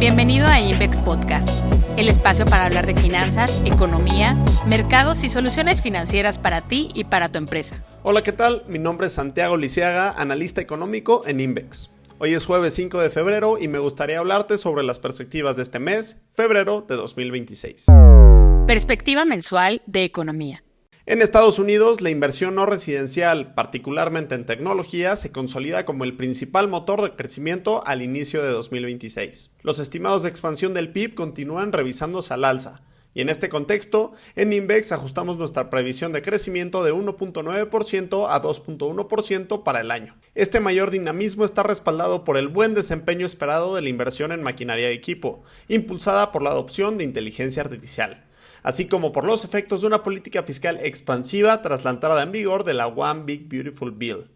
Bienvenido a Invex Podcast, el espacio para hablar de finanzas, economía, mercados y soluciones financieras para ti y para tu empresa. Hola, ¿qué tal? Mi nombre es Santiago Lisiaga, analista económico en Invex. Hoy es jueves 5 de febrero y me gustaría hablarte sobre las perspectivas de este mes, febrero de 2026. Perspectiva mensual de economía. En Estados Unidos, la inversión no residencial, particularmente en tecnología, se consolida como el principal motor de crecimiento al inicio de 2026. Los estimados de expansión del PIB continúan revisándose al alza, y en este contexto, en Invex ajustamos nuestra previsión de crecimiento de 1.9% a 2.1% para el año. Este mayor dinamismo está respaldado por el buen desempeño esperado de la inversión en maquinaria y equipo, impulsada por la adopción de inteligencia artificial, así como por los efectos de una política fiscal expansiva tras la entrada en vigor de la One Big Beautiful Bill.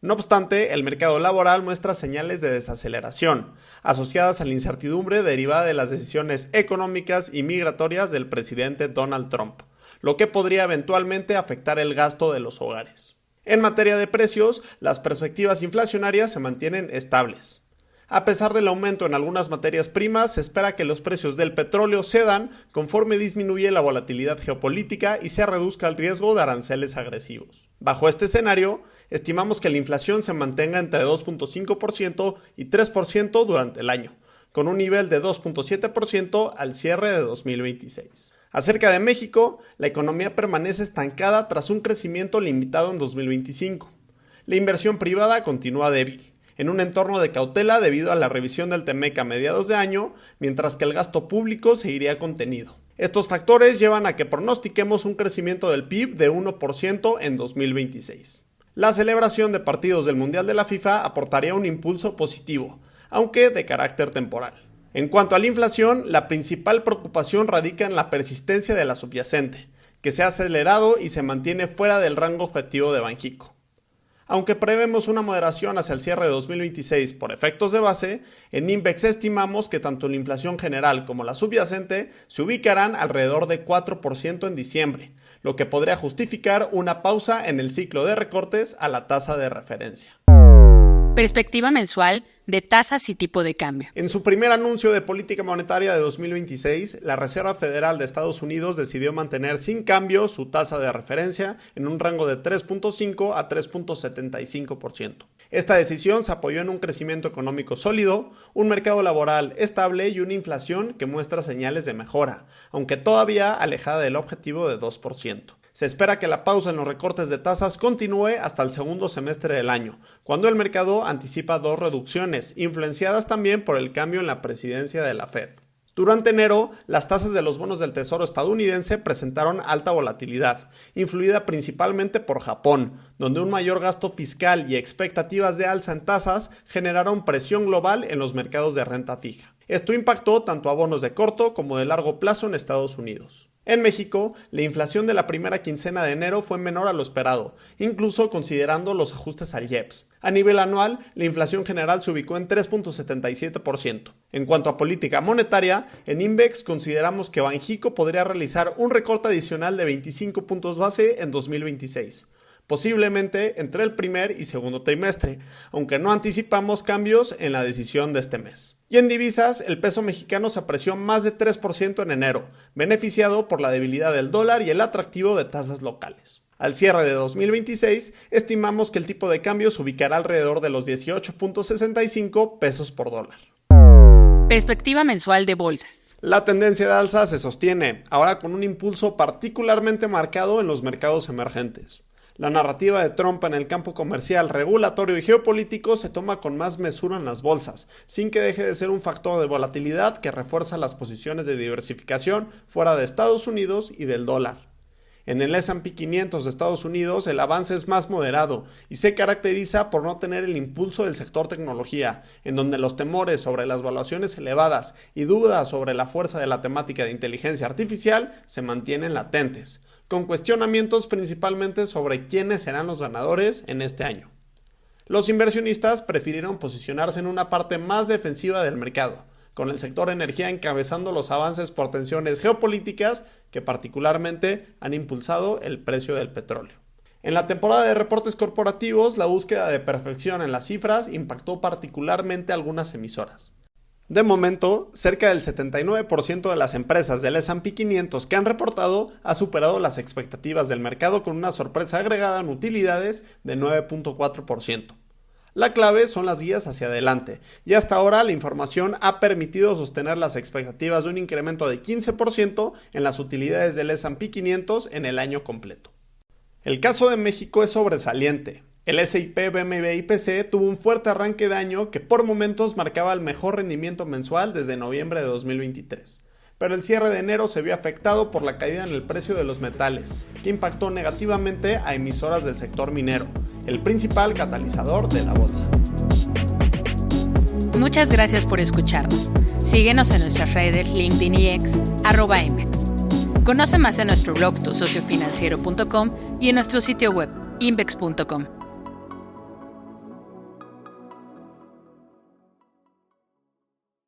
No obstante, el mercado laboral muestra señales de desaceleración, asociadas a la incertidumbre derivada de las decisiones económicas y migratorias del presidente Donald Trump, lo que podría eventualmente afectar el gasto de los hogares. En materia de precios, las perspectivas inflacionarias se mantienen estables. A pesar del aumento en algunas materias primas, se espera que los precios del petróleo cedan conforme disminuye la volatilidad geopolítica y se reduzca el riesgo de aranceles agresivos. Bajo este escenario, estimamos que la inflación se mantenga entre 2.5% y 3% durante el año, con un nivel de 2.7% al cierre de 2026. Acerca de México, la economía permanece estancada tras un crecimiento limitado en 2025. La inversión privada continúa débil, en un entorno de cautela debido a la revisión del TEMEC a mediados de año, mientras que el gasto público seguiría contenido. Estos factores llevan a que pronostiquemos un crecimiento del PIB de 1% en 2026. La celebración de partidos del Mundial de la FIFA aportaría un impulso positivo, aunque de carácter temporal. En cuanto a la inflación, la principal preocupación radica en la persistencia de la subyacente, que se ha acelerado y se mantiene fuera del rango objetivo de Banxico. Aunque prevemos una moderación hacia el cierre de 2026 por efectos de base, en Invex estimamos que tanto la inflación general como la subyacente se ubicarán alrededor de 4% en diciembre, lo que podría justificar una pausa en el ciclo de recortes a la tasa de referencia. Perspectiva mensual de tasas y tipo de cambio. En su primer anuncio de política monetaria de 2026, la Reserva Federal de Estados Unidos decidió mantener sin cambio su tasa de referencia en un rango de 3.5 a 3.75%. Esta decisión se apoyó en un crecimiento económico sólido, un mercado laboral estable y una inflación que muestra señales de mejora, aunque todavía alejada del objetivo de 2%. Se espera que la pausa en los recortes de tasas continúe hasta el segundo semestre del año, cuando el mercado anticipa dos reducciones, influenciadas también por el cambio en la presidencia de la Fed. Durante enero, las tasas de los bonos del Tesoro estadounidense presentaron alta volatilidad, influida principalmente por Japón, donde un mayor gasto fiscal y expectativas de alza en tasas generaron presión global en los mercados de renta fija. Esto impactó tanto a bonos de corto como de largo plazo en Estados Unidos. En México, la inflación de la primera quincena de enero fue menor a lo esperado, incluso considerando los ajustes al IEPS. A nivel anual, la inflación general se ubicó en 3.77%. En cuanto a política monetaria, en Invex consideramos que Banxico podría realizar un recorte adicional de 25 puntos base en 2026. Posiblemente entre el primer y segundo trimestre, aunque no anticipamos cambios en la decisión de este mes. Y en divisas, el peso mexicano se apreció más de 3% en enero, beneficiado por la debilidad del dólar y el atractivo de tasas locales. Al cierre de 2026, estimamos que el tipo de cambio se ubicará alrededor de los 18.65 pesos por dólar. Perspectiva mensual de bolsas. La tendencia de alza se sostiene, ahora con un impulso particularmente marcado en los mercados emergentes. La narrativa de Trump en el campo comercial, regulatorio y geopolítico se toma con más mesura en las bolsas, sin que deje de ser un factor de volatilidad que refuerza las posiciones de diversificación fuera de Estados Unidos y del dólar. En el S&P 500 de Estados Unidos el avance es más moderado y se caracteriza por no tener el impulso del sector tecnología, en donde los temores sobre las valuaciones elevadas y dudas sobre la fuerza de la temática de inteligencia artificial se mantienen latentes, con cuestionamientos principalmente sobre quiénes serán los ganadores en este año. Los inversionistas prefirieron posicionarse en una parte más defensiva del mercado, con el sector energía encabezando los avances por tensiones geopolíticas que particularmente han impulsado el precio del petróleo. En la temporada de reportes corporativos, la búsqueda de perfección en las cifras impactó particularmente a algunas emisoras. De momento, cerca del 79% de las empresas del S&P 500 que han reportado ha superado las expectativas del mercado con una sorpresa agregada en utilidades de 9.4%. La clave son las guías hacia adelante, y hasta ahora la información ha permitido sostener las expectativas de un incremento de 15% en las utilidades del S&P 500 en el año completo. El caso de México es sobresaliente. El S&P BMV IPC tuvo un fuerte arranque de año que por momentos marcaba el mejor rendimiento mensual desde noviembre de 2023. Pero el cierre de enero se vio afectado por la caída en el precio de los metales, que impactó negativamente a emisoras del sector minero, el principal catalizador de la bolsa. Muchas gracias por escucharnos. Síguenos en nuestras redes LinkedIn y X, @Invex. Conoce más en nuestro blog tusociofinanciero.com y en nuestro sitio web invex.com.